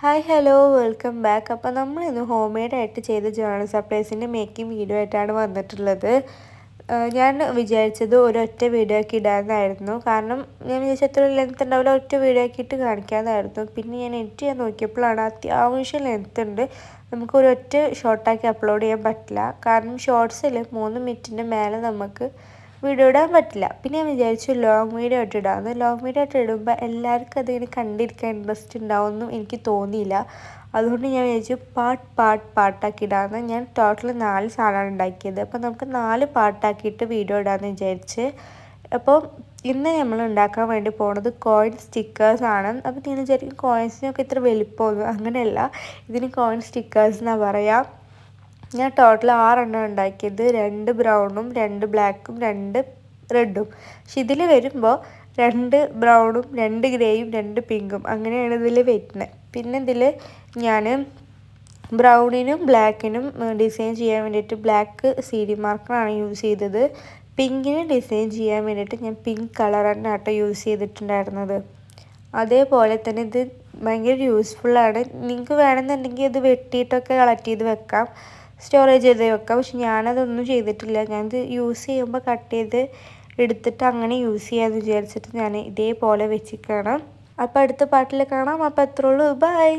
Hi hello welcome back. അപ്പോൾ നമ്മളിന്ന് home മെയ്ഡായിട്ട് ചെയ്ത ജേർണൽ സപ്ലൈസിൻ്റെ മേക്കിംഗ് വീഡിയോ ആയിട്ടാണ് വന്നിട്ടുള്ളത്. ഞാൻ വിചാരിച്ചത് ഒരൊറ്റ വീഡിയോ ആക്കി ഇടാമെന്നായിരുന്നു. കാരണം ഞാൻ വിചാരിച്ച അത്ര ലെങ്ത് ഉണ്ടാവില്ല, ഒറ്റ വീഡിയോ ആക്കിയിട്ട് കാണിക്കാമെന്നായിരുന്നു. പിന്നെ ഞാൻ എഡിറ്റ് ചെയ്യാൻ നോക്കിയപ്പോഴാണ് അത്യാവശ്യം ലെങ്ത് ഉണ്ട്, നമുക്ക് ഒരൊറ്റ ഷോർട്ടാക്കി അപ്ലോഡ് ചെയ്യാൻ പറ്റില്ല. കാരണം ഷോർട്സിൽ 3 മിനിറ്റിൻ്റെ മേലെ നമുക്ക് വീഡിയോ ഇടാൻ പറ്റില്ല. പിന്നെ ഞാൻ വിചാരിച്ചു ലോങ് വീഡിയോ ആയിട്ട് ഇടാമെന്ന്. ലോങ് വീഡിയോ ആയിട്ട് ഇടുമ്പോൾ എല്ലാവർക്കും അതിങ്ങനെ കണ്ടിരിക്കാൻ ഇൻട്രസ്റ്റ് ഉണ്ടാവുമെന്നും എനിക്ക് തോന്നിയില്ല. അതുകൊണ്ട് ഞാൻ വിചാരിച്ചു പാട്ടാക്കി ഇടാമെന്ന്. ഞാൻ ടോട്ടൽ 4 സാധനമാണ് ഉണ്ടാക്കിയത്. അപ്പോൾ നമുക്ക് 4 പാട്ടാക്കിയിട്ട് വീഡിയോ ഇടാമെന്ന് വിചാരിച്ച്. അപ്പോൾ ഇന്ന് നമ്മൾ ഉണ്ടാക്കാൻ വേണ്ടി പോകുന്നത് കോയിൻ സ്റ്റിക്കേഴ്സാണ്. അപ്പോൾ നിങ്ങൾ വിചാരിക്കും കോയിൻസിനൊക്കെ ഇത്ര വലിപ്പമൊന്നും, അങ്ങനെയല്ല, ഇതിന് കോയിൻ സ്റ്റിക്കേഴ്സ് എന്നാണ് പറയുക. ഞാൻ ടോട്ടൽ 6 എണ്ണം ഉണ്ടാക്കിയത്. 2 ബ്രൗണും 2 ബ്ലാക്കും 2 റെഡും. പക്ഷെ ഇതിൽ വരുമ്പോൾ 2 ബ്രൗണും 2 ഗ്രേയും 2 പിങ്കും അങ്ങനെയാണ് ഇതിൽ വരുന്നത്. പിന്നെ ഇതിൽ ഞാൻ ബ്രൗണിനും ബ്ലാക്കിനും ഡിസൈൻ ചെയ്യാൻ വേണ്ടിയിട്ട് ബ്ലാക്ക് CD മാർക്കറാണ് യൂസ് ചെയ്തത്. പിങ്കിന് ഡിസൈൻ ചെയ്യാൻ വേണ്ടിയിട്ട് ഞാൻ പിങ്ക് കളർ തന്നെ ആട്ടോ യൂസ് ചെയ്തിട്ടുണ്ടായിരുന്നത്. അതേപോലെ തന്നെ ഇത് ഭയങ്കര യൂസ്ഫുള്ളാണ്. നിങ്ങൾക്ക് വേണമെന്നുണ്ടെങ്കിൽ ഇത് വെട്ടിയിട്ടൊക്കെ കളക്ട് ചെയ്ത് വെക്കാം, സ്റ്റോറേജ് ചെയ്ത് വെക്കാം. പക്ഷെ ഞാനതൊന്നും ചെയ്തിട്ടില്ല. ഞാനിത് യൂസ് ചെയ്യുമ്പോൾ കട്ട് ചെയ്ത് എടുത്തിട്ട് അങ്ങനെ യൂസ് ചെയ്യാമെന്ന് വിചാരിച്ചിട്ട് ഞാൻ ഇതേപോലെ വെച്ചിരിക്കണം. അപ്പോൾ അടുത്ത പാട്ടിൽ കാണാം. അപ്പോൾ അത്രേ ഉള്ളൂ, ബൈ.